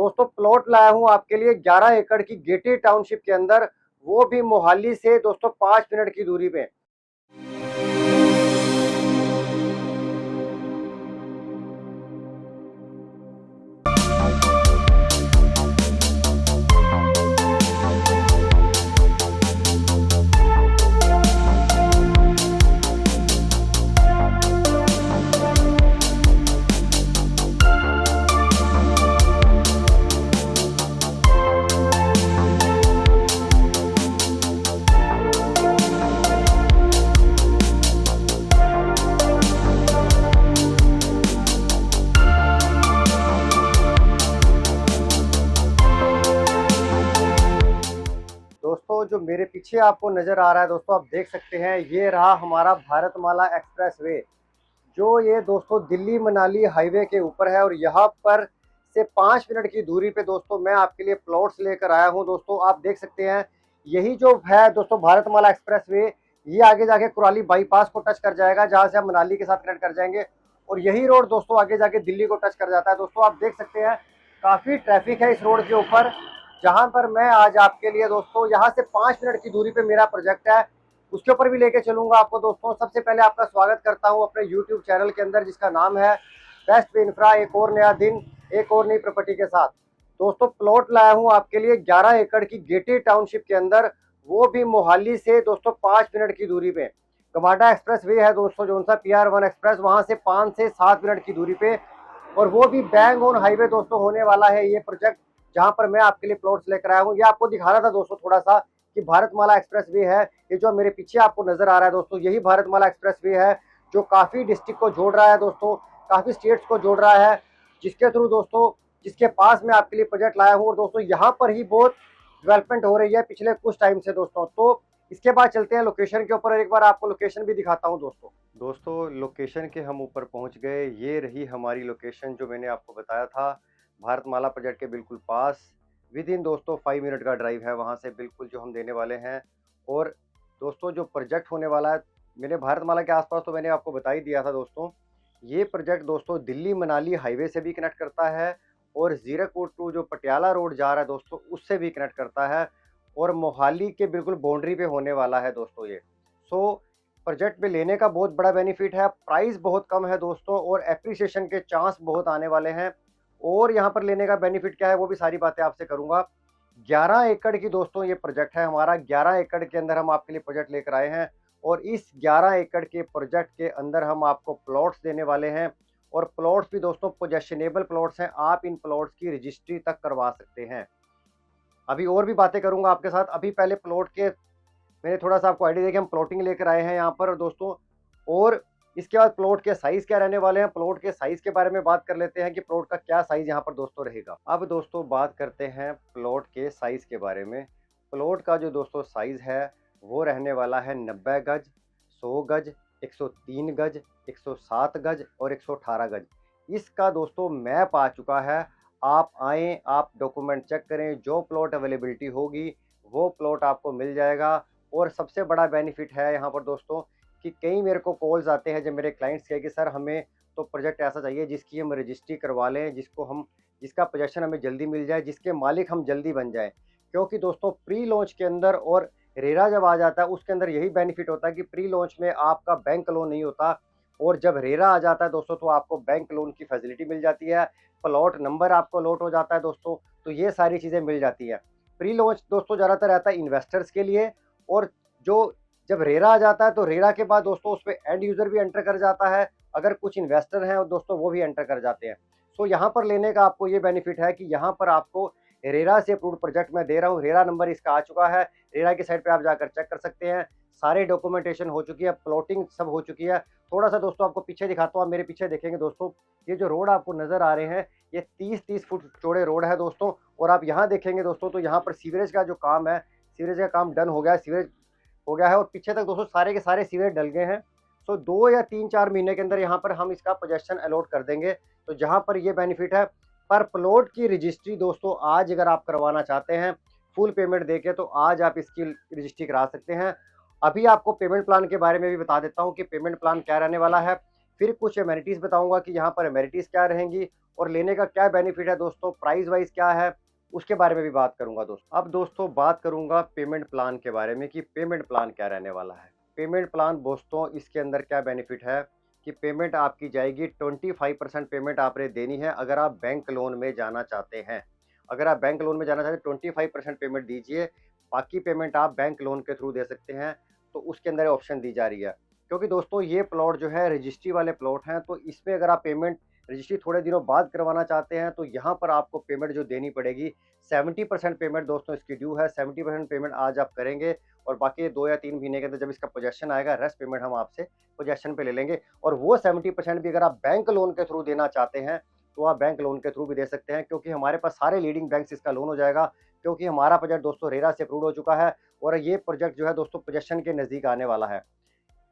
दोस्तों प्लॉट लाया हूं आपके लिए 11 एकड़ की गेटी टाउनशिप के अंदर, वो भी मोहाली से दोस्तों 5 मिनट की दूरी पे। दोस्तों जो मेरे पीछे आपको नजर आ रहा है दोस्तों, आप देख सकते हैं, ये रहा हमारा भारतमाला एक्सप्रेस वे, जो ये दोस्तों दिल्ली मनाली हाईवे के ऊपर है। और यहाँ पर से 5 मिनट की दूरी पे दोस्तों मैं आपके लिए प्लॉट्स लेकर आया हूँ। दोस्तों आप देख सकते हैं, यही जो है दोस्तों भारतमाला एक्सप्रेस वे, ये आगे जाके कुराली बाईपास को टच कर जाएगा, जहाँ से हम मनाली के साथ कनेक्ट कर जाएंगे। और यही रोड दोस्तों आगे जाके दिल्ली को टच कर जाता है। दोस्तों आप देख सकते हैं, काफ़ी ट्रैफिक है इस रोड के ऊपर, जहां पर मैं आज आपके लिए दोस्तों यहाँ से 5 मिनट की दूरी पे मेरा प्रोजेक्ट है, उसके ऊपर भी लेके चलूंगा आपको। दोस्तों सबसे पहले आपका स्वागत करता हूं अपने यूट्यूब चैनल के अंदर, जिसका नाम है बेस्ट वे इंफ्रा। एक और नया दिन, एक और नई प्रॉपर्टी के साथ। दोस्तों प्लॉट लाया हूं आपके लिए 11 एकड़ की गेटी टाउनशिप के अंदर, वो भी मोहाली से दोस्तों 5 मिनट की दूरी पे। गमाडा एक्सप्रेस वे है दोस्तों, जो सा PR1 एक्सप्रेस, वहां से 5 से 7 मिनट की दूरी पे, और वो भी बैंग ऑन हाईवे दोस्तों होने वाला है ये प्रोजेक्ट, जहां पर मैं आपके लिए प्लॉट्स लेकर आया हूँ। ये आपको दिखा रहा था दोस्तों थोड़ा सा कि भारतमाला एक्सप्रेस वे है, ये जो मेरे पीछे आपको नजर आ रहा है दोस्तों, यही भारतमाला एक्सप्रेस वे है, जो काफी डिस्ट्रिक्ट को जोड़ रहा है दोस्तों, काफी स्टेट्स को जोड़ रहा है, जिसके थ्रू दोस्तों, जिसके पास मैं आपके लिए प्रोजेक्ट लाया हूँ। और दोस्तों यहाँ पर ही बहुत डेवलपमेंट हो रही है पिछले कुछ टाइम से दोस्तों। तो इसके बाद चलते हैं लोकेशन के ऊपर, एक बार आपको लोकेशन भी दिखाता हूँ दोस्तों लोकेशन के हम ऊपर पहुँच गए। ये रही हमारी लोकेशन, जो मैंने आपको बताया था, भारतमाला प्रोजेक्ट के बिल्कुल पास। विद इन दोस्तों 5 मिनट का ड्राइव है वहाँ से बिल्कुल, जो हम देने वाले हैं। और दोस्तों जो प्रोजेक्ट होने वाला है, मैंने भारतमाला के आसपास तो मैंने आपको बता ही दिया था दोस्तों। ये प्रोजेक्ट दोस्तों दिल्ली मनाली हाईवे से भी कनेक्ट करता है, और जीरकपुर टू जो पटियाला रोड जा रहा है दोस्तों, उससे भी कनेक्ट करता है, और मोहाली के बिल्कुल बाउंड्री पे होने वाला है दोस्तों ये। सो प्रोजेक्ट में लेने का बहुत बड़ा बेनिफिट है, प्राइस बहुत कम है दोस्तों, और एप्रिसिएशन के चांस बहुत आने वाले हैं। और यहाँ पर लेने का बेनिफिट क्या है, वो भी सारी बातें आपसे करूंगा। 11 एकड़ की दोस्तों ये प्रोजेक्ट है हमारा, 11 एकड़ के अंदर हम आपके लिए प्रोजेक्ट लेकर आए हैं, और इस 11 एकड़ के प्रोजेक्ट के अंदर हम आपको प्लॉट्स देने वाले हैं। और प्लॉट्स भी दोस्तों पोजेशनेबल प्लॉट्स हैं, आप इन प्लॉट्स की रजिस्ट्री तक करवा सकते हैं। अभी और भी बातें करूंगा आपके साथ, अभी पहले प्लॉट के मैंने थोड़ा सा आपको आइडिया दिया कि हम प्लॉटिंग लेकर आए हैं यहाँ पर दोस्तों। और इसके बाद प्लॉट के साइज क्या रहने वाले हैं, प्लॉट के साइज के बारे में बात कर लेते हैं कि प्लॉट का क्या साइज यहाँ पर दोस्तों रहेगा। अब दोस्तों बात करते हैं प्लॉट के साइज के बारे में। प्लॉट का जो दोस्तों साइज है वो रहने वाला है 90 गज, 100 गज, 103 गज, 107 गज और 118 गज। इसका दोस्तों मैप आ चुका है, आप आएँ, आप डॉक्यूमेंट चेक करें, जो प्लॉट अवेलेबिलिटी होगी वो प्लॉट आपको मिल जाएगा। और सबसे बड़ा बेनिफिट है यहाँ पर दोस्तों कि कई मेरे को कॉल्स आते हैं जब मेरे क्लाइंट्स के कि सर हमें तो प्रोजेक्ट ऐसा चाहिए जिसकी हम रजिस्ट्री करवा लें, जिसका पोजेशन हमें जल्दी मिल जाए, जिसके मालिक हम जल्दी बन जाएं। क्योंकि दोस्तों प्री लॉन्च के अंदर और रेरा जब आ जाता है उसके अंदर यही बेनिफिट होता है कि प्री लॉन्च में आपका बैंक लोन नहीं होता, और जब रेरा आ जाता है दोस्तों तो आपको बैंक लोन की फैसिलिटी मिल जाती है, प्लॉट नंबर आपको लॉट हो जाता है दोस्तों, तो ये सारी चीज़ें मिल जाती है। प्री लॉन्च दोस्तों ज़्यादातर रहता है इन्वेस्टर्स के लिए, और जो जब रेरा आ जाता है तो रेरा के बाद दोस्तों उस पर एंड यूजर भी एंटर कर जाता है, अगर कुछ इन्वेस्टर हैं दोस्तों वो भी एंटर कर जाते हैं। सो यहाँ पर लेने का आपको ये बेनिफिट है कि यहाँ पर आपको रेरा से अप्रूव्ड प्रोजेक्ट मैं दे रहा हूँ, रेरा नंबर इसका आ चुका है, रेरा की साइट पे आप जाकर चेक कर सकते हैं, सारे डॉक्यूमेंटेशन हो चुकी है, प्लॉटिंग सब हो चुकी है। थोड़ा सा दोस्तों आपको पीछे दिखाता हूँ, आप मेरे पीछे देखेंगे दोस्तों, ये जो रोड आपको नजर आ रहे हैं ये 30-30 फुट चौड़े रोड है दोस्तों। और आप यहाँ देखेंगे दोस्तों तो यहाँ पर सीवरेज का जो काम है, सीवरेज का काम डन हो गया है, सीवरेज हो गया है, और पीछे तक दोस्तों सारे के सारे सीवरेज डल गए हैं। सो 2 या 3-4 महीने के अंदर यहाँ पर हम इसका पोजेशन अलॉट कर देंगे। तो जहाँ पर ये बेनिफिट है, पर प्लॉट की रजिस्ट्री दोस्तों आज अगर आप करवाना चाहते हैं फुल पेमेंट देके, तो आज आप इसकी रजिस्ट्री करा सकते हैं। अभी आपको पेमेंट प्लान के बारे में भी बता देता हूँ कि पेमेंट प्लान क्या रहने वाला है। फिर कुछ एमेनिटीज़ बताऊँगा कि यहाँ पर एमेनिटीज़ क्या रहेंगी और लेने का क्या बेनिफिट है दोस्तों, प्राइस वाइज़ क्या है, उसके बारे में भी बात करूँगा दोस्तों। अब दोस्तों बात करूँगा पेमेंट प्लान के बारे में कि पेमेंट प्लान क्या रहने वाला है। पेमेंट प्लान दोस्तों इसके अंदर क्या बेनिफिट है कि पेमेंट आपकी जाएगी 25% पेमेंट आपने देनी है अगर आप बैंक लोन में जाना चाहते हैं। अगर आप बैंक लोन में जाना चाहते हैं 25% पेमेंट दीजिए, बाकी पेमेंट आप बैंक लोन के थ्रू दे सकते हैं, तो उसके अंदर ऑप्शन दी जा रही है। क्योंकि दोस्तों ये प्लॉट जो है रजिस्ट्री वाले प्लॉट हैं, तो इसमें अगर आप पेमेंट रजिस्ट्री थोड़े दिनों बाद करवाना चाहते हैं, तो यहाँ पर आपको पेमेंट जो देनी पड़ेगी 70% पेमेंट दोस्तों इसकी ड्यू है। 70% पेमेंट आज आप करेंगे और बाकी 2 या 3 महीने के अंदर जब इसका पोजेसन आएगा, रेस्ट पेमेंट हम आपसे पोजेसन पे ले लेंगे। और वो 70% भी अगर आप बैंक लोन के थ्रू देना चाहते हैं, तो आप बैंक लोन के थ्रू भी दे सकते हैं, क्योंकि हमारे पास सारे लीडिंग बैंक से इसका लोन हो जाएगा, क्योंकि हमारा प्रोजेक्ट दोस्तों रेरा से अप्रूव्ड हो चुका है और ये प्रोजेक्ट जो है दोस्तों पोजेसन के नज़दीक आने वाला है।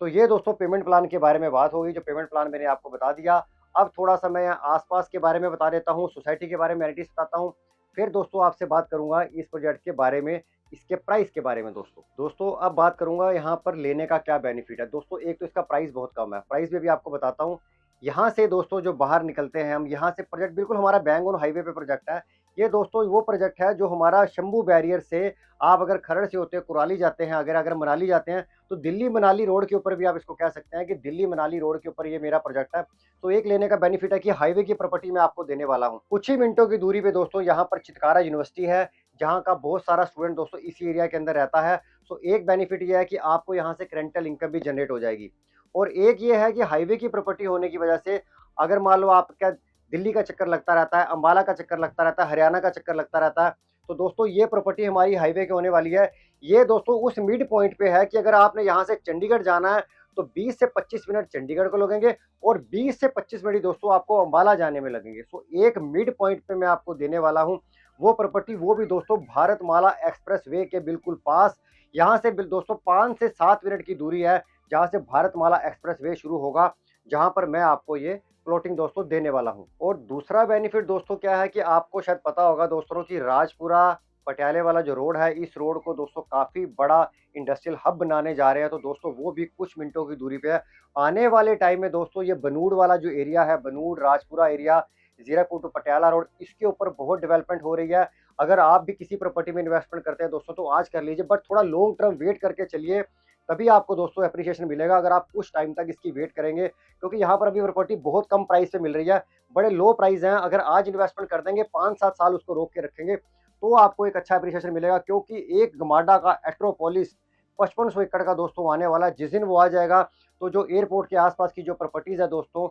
तो ये दोस्तों पेमेंट प्लान के बारे में बात होगी, जो पेमेंट प्लान मैंने आपको बता दिया। अब थोड़ा-सा मैं आस-पास के बारे में बता देता हूँ, सोसाइटी के बारे में एमेनिटीज़ बताता हूँ। फिर दोस्तों आपसे बात करूँगा इस प्रोजेक्ट के बारे में, इसके प्राइस के बारे में दोस्तों। दोस्तों अब बात करूँगा यहाँ पर लेने का क्या बेनिफिट है। दोस्तों एक तो इसका प्राइस बहुत कम है, प्राइस में भी आपको बताता हूँ। यहाँ से दोस्तों जो बाहर निकलते हैं हम, यहाँ से प्रोजेक्ट बिल्कुल हमारा बैंग ऑन हाईवे पे प्रोजेक्ट है। ये दोस्तों वो प्रोजेक्ट है जो हमारा शंभू बैरियर से आप अगर खरड़ से होते कुराली जाते हैं, अगर मनाली जाते हैं, तो दिल्ली मनाली रोड के ऊपर भी आप इसको कह सकते हैं कि दिल्ली मनाली रोड के ऊपर ये मेरा प्रोजेक्ट है। तो एक लेने का बेनिफिट है कि हाईवे की प्रॉपर्टी मैं आपको देने वाला हूँ। कुछ ही मिनटों की दूरी पे दोस्तों यहाँ पर चितकारा यूनिवर्सिटी है, जहाँ का बहुत सारा स्टूडेंट दोस्तों इसी एरिया के अंदर रहता है। तो एक बेनिफिट ये है कि आपको यहाँ से रेंटल इनकम भी जनरेट हो जाएगी। और एक ये है कि हाईवे की प्रॉपर्टी होने की वजह से अगर मान लो आपका दिल्ली का चक्कर लगता रहता है, अम्बाला का चक्कर लगता रहता है, हरियाणा का चक्कर लगता रहता है, तो दोस्तों ये प्रॉपर्टी हमारी हाईवे के होने वाली है। ये दोस्तों उस मिड पॉइंट पे है कि अगर आपने यहाँ से चंडीगढ़ जाना है, तो 20 से 25 मिनट चंडीगढ़ को लगेंगे और 20 से 25 मिनट दोस्तों आपको अम्बाला जाने में लगेंगे। सो एक मिड पॉइंट पे मैं आपको देने वाला हूँ वो प्रॉपर्टी, वो भी दोस्तों भारतमाला एक्सप्रेस वे के बिल्कुल पास। यहाँ से दोस्तों 5 से 7 मिनट की दूरी है जहाँ से भारतमाला एक्सप्रेस वे शुरू होगा, जहाँ पर मैं आपको ये प्लॉटिंग दोस्तों देने वाला हूँ। और दूसरा बेनिफिट दोस्तों क्या है कि आपको शायद पता होगा दोस्तों कि राजपुरा पटियाले वाला जो रोड है, इस रोड को दोस्तों काफ़ी बड़ा इंडस्ट्रियल हब बनाने जा रहे हैं, तो दोस्तों वो भी कुछ मिनटों की दूरी पे है। आने वाले टाइम में दोस्तों ये बनूड़ वाला जो एरिया है, Banur Rajpura area, Zirakpur to Patiala road, इसके ऊपर बहुत डेवलपमेंट हो रही है। अगर आप भी किसी प्रॉपर्टी में इन्वेस्टमेंट करते हैं दोस्तों, तो आज कर लीजिए, बट थोड़ा लॉन्ग टर्म वेट करके चलिए, तभी आपको दोस्तों एप्रिसिएशन मिलेगा अगर आप कुछ टाइम तक इसकी वेट करेंगे, क्योंकि यहाँ पर अभी प्रॉपर्टी बहुत कम प्राइस पे मिल रही है, बड़े लो प्राइस हैं। अगर आज इन्वेस्टमेंट कर देंगे, 5-7 साल उसको रोक के रखेंगे, तो आपको एक अच्छा एप्रिसिएशन मिलेगा, क्योंकि एक गमाडा का एट्रोपोलिस 5500 एकड़ का दोस्तों आने वाला है। जिस दिन वो आ जाएगा, तो जो एयरपोर्ट के आसपास की जो प्रॉपर्टीज़ है दोस्तों,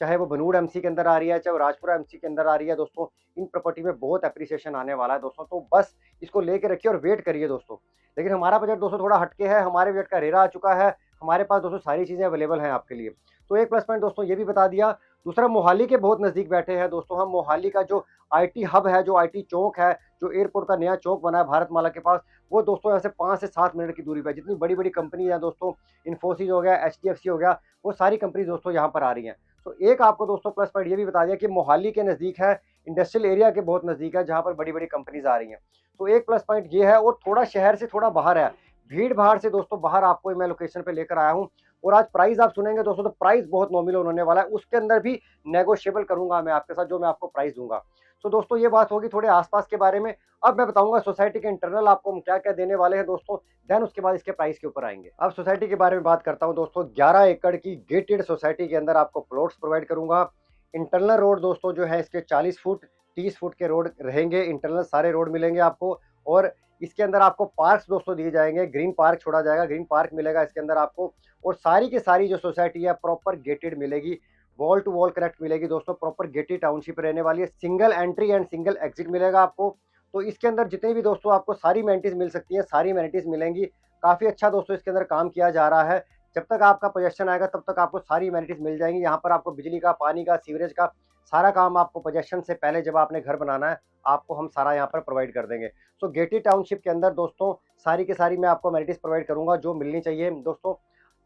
चाहे वो बनूड़ एमसी के अंदर आ रही है, चाहे वो राजपुरा एमसी के अंदर आ रही है दोस्तों, इन प्रॉपर्टी में बहुत एप्रिसिएशन आने वाला है दोस्तों। तो बस इसको लेके रखिए और वेट करिए दोस्तों। लेकिन हमारा बजट दोस्तों थोड़ा हटके है, हमारे बजट का रेरा आ चुका है, हमारे पास दोस्तों सारी चीज़ें अवेलेबल हैं आपके लिए। तो एक प्लस पॉइंट दोस्तों ये भी बता दिया। दूसरा, मोहाली के बहुत नज़दीक बैठे हैं दोस्तों हम। मोहाली का जो आईटी हब है, जो आईटी चौक है, जो एयरपोर्ट का नया चौक बना है भारतमाला के पास, वो दोस्तों यहाँ से 5 से 7 मिनट की दूरी पे है। जितनी बड़ी-बड़ी कंपनी है दोस्तों, इन्फोसिस हो गया, एचडीएफसी हो गया, वो सारी कंपनी दोस्तों यहाँ पर आ रही हैं। तो एक आपको दोस्तों प्लस पॉइंट ये भी बता दिया कि मोहाली के नज़दीक है, इंडस्ट्रियल एरिया के बहुत नज़दीक है, जहाँ पर बड़ी-बड़ी कंपनीज़ आ रही हैं। तो एक प्लस पॉइंट ये है, और थोड़ा शहर से थोड़ा बाहर है, भीड़-भाड़ से दोस्तों बाहर आपको मैं लोकेशन पे लेकर आया हूँ। और आज प्राइस आप सुनेंगे दोस्तों, तो प्राइस बहुत नॉमिनल होने वाला है, उसके अंदर भी नेगोशिएबल करूँगा मैं आपके साथ, जो मैं आपको प्राइस दूँगा। तो दोस्तों ये बात होगी थोड़े आस-पास के बारे में। अब मैं बताऊँगा सोसाइटी के इंटरनल आपको हम क्या-क्या देने वाले हैं दोस्तों, देन उसके बाद इसके प्राइस के ऊपर आएँगे। अब सोसाइटी के बारे में बात करता हूँ दोस्तों। 11 एकड़ की गेटेड सोसाइटी के अंदर आपको प्लॉट्स प्रोवाइड करूँगा। इंटरनल रोड दोस्तों जो है इसके 40 फुट, 30 फुट के रोड रहेंगे, इंटरनल सारे रोड मिलेंगे आपको। और इसके अंदर आपको पार्क्स दोस्तों दिए जाएंगे, ग्रीन पार्क छोड़ा जाएगा, ग्रीन पार्क मिलेगा इसके अंदर आपको। और सारी की सारी जो सोसाइटी है प्रॉपर गेटेड मिलेगी, वॉल टू वॉल कनेक्ट मिलेगी दोस्तों, प्रॉपर गेटेड टाउनशिप रहने वाली है, single entry and single exit मिलेगा आपको। तो इसके अंदर जितने भी दोस्तों आपको सारी एमेनिटीज़ मिल सकती हैं, सारी एमेनिटीज़ मिलेंगी। काफ़ी अच्छा दोस्तों इसके अंदर काम किया जा रहा है। जब तक आपका पोजेसन आएगा तब तक आपको सारी एमेनिटीज़ मिल जाएंगी। यहाँ पर आपको बिजली का, पानी का, सीवरेज का सारा काम आपको पोजेसन से पहले जब आपने घर बनाना है, आपको हम सारा यहाँ पर प्रोवाइड कर देंगे। सो गेटेड टाउनशिप के अंदर दोस्तों सारी की सारी मैं आपको एमेनिटीज़ प्रोवाइड करूँगा जो मिलनी चाहिए दोस्तों।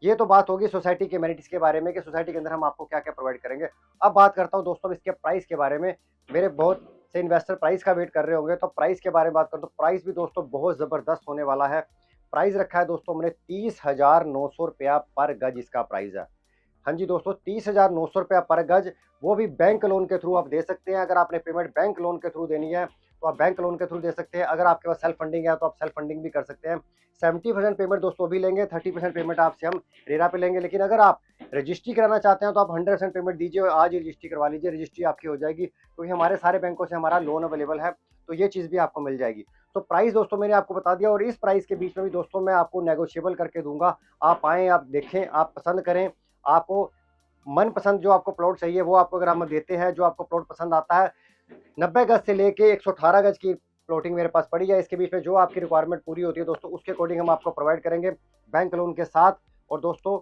ये तो बात होगी सोसाइटी के एमेनिटीज़ के बारे में कि सोसाइटी के अंदर हम आपको क्या-क्या प्रोवाइड करेंगे। अब बात करता हूँ दोस्तों इसके प्राइस के बारे में। मेरे बहुत से इन्वेस्टर प्राइस का वेट कर रहे होंगे, तो प्राइस के बारे में बात करूँ तो प्राइस भी दोस्तों बहुत ज़बरदस्त होने वाला है। प्राइस रखा है दोस्तों हमने 30,900 रुपया पर गज इसका प्राइस है। हाँ जी दोस्तों, 30,900 रुपया पर गज, वो भी बैंक लोन के थ्रू आप दे सकते हैं। अगर आपने पेमेंट बैंक लोन के थ्रू देनी है तो आप बैंक लोन के थ्रू दे सकते हैं। अगर आपके पास सेल्फ फंडिंग है तो आप सेल्फ फंडिंग भी कर सकते हैं। 70% पेमेंट दोस्तों भी लेंगे, 30% पेमेंट आपसे हम रेरा पे लेंगे। लेकिन अगर आप रजिस्ट्री कराना चाहते हैं तो आप 100% पेमेंट दीजिए और आज ही रजिस्ट्री करवा लीजिए, रजिस्ट्री आपकी हो जाएगी, क्योंकि हमारे सारे बैंकों से हमारा लोन अवेलेबल है, तो ये चीज़ भी आपको मिल जाएगी। तो प्राइस दोस्तों मैंने आपको बता दिया, और इस प्राइस के बीच में भी दोस्तों मैं आपको नेगोशिएबल करके दूंगा। आप आएँ, आप देखें, आप पसंद करें, आपको मनपसंद जो आपको प्लॉट चाहिए वो आपको अगर हम देते हैं, जो आपको प्लॉट पसंद आता है, 90 गज से लेके 118 गज की प्लॉटिंग मेरे पास पड़ी है। इसके बीच में जो आपकी रिक्वायरमेंट पूरी होती है दोस्तों, उसके अकॉर्डिंग हम आपको प्रोवाइड करेंगे बैंक लोन के साथ। और दोस्तों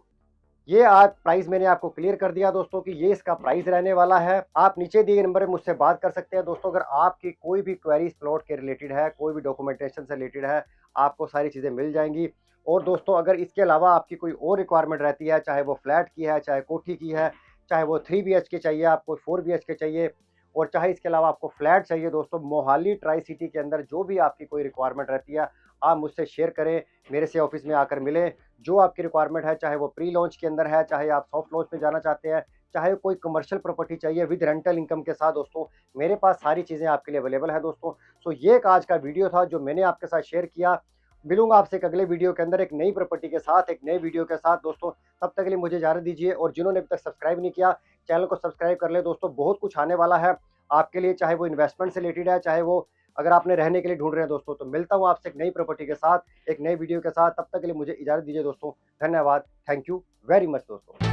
ये आज प्राइस मैंने आपको क्लियर कर दिया दोस्तों कि ये इसका प्राइस रहने वाला है। आप नीचे दिए नंबर पे मुझसे बात कर सकते हैं दोस्तों। अगर आपकी कोई भी क्वेरीज प्लॉट के रिलेटेड है, कोई भी डॉक्यूमेंटेशन से रिलेटेड है, आपको सारी चीज़ें मिल जाएंगी। और दोस्तों अगर इसके अलावा आपकी कोई और रिक्वायरमेंट रहती है, चाहे वो फ्लैट की है, चाहे कोठी की है, चाहे वो 3 BHK चाहिए, आपको 4 BHK चाहिए, और चाहे इसके अलावा आपको फ्लैट चाहिए दोस्तों, मोहाली ट्राई सिटी के अंदर जो भी आपकी कोई रिक्वायरमेंट रहती है, आप मुझसे शेयर करें, मेरे से ऑफिस में आकर मिलें। जो आपकी रिक्वायरमेंट है, चाहे वो प्री लॉन्च के अंदर है, चाहे आप सॉफ्ट लॉन्च में जाना चाहते हैं, चाहे कोई कमर्शियल प्रॉपर्टी चाहिए विद रेंटल इनकम के साथ दोस्तों, मेरे पास सारी चीज़ें आपके लिए अवेलेबल है दोस्तों। सो ये एक आज का वीडियो था जो मैंने आपके साथ शेयर किया। मिलूंगा आपसे एक अगले वीडियो के अंदर एक नई प्रॉपर्टी के साथ, एक नए वीडियो के साथ दोस्तों। तब तक के लिए मुझे इजाज़त दीजिए, और जिन्होंने अभी तक सब्सक्राइब नहीं किया, चैनल को सब्सक्राइब कर ले दोस्तों। बहुत कुछ आने वाला है आपके लिए, चाहे वो इन्वेस्टमेंट से रिलेटेड है, चाहे वो अगर आपने रहने के लिए ढूंढ रहे हैं दोस्तों। तो मिलता हूँ आपसे एक नई प्रॉपर्टी के साथ, एक नई वीडियो के साथ। तब तक के लिए मुझे इजाज़त दीजिए दोस्तों। धन्यवाद, थैंक यू वेरी मच दोस्तों।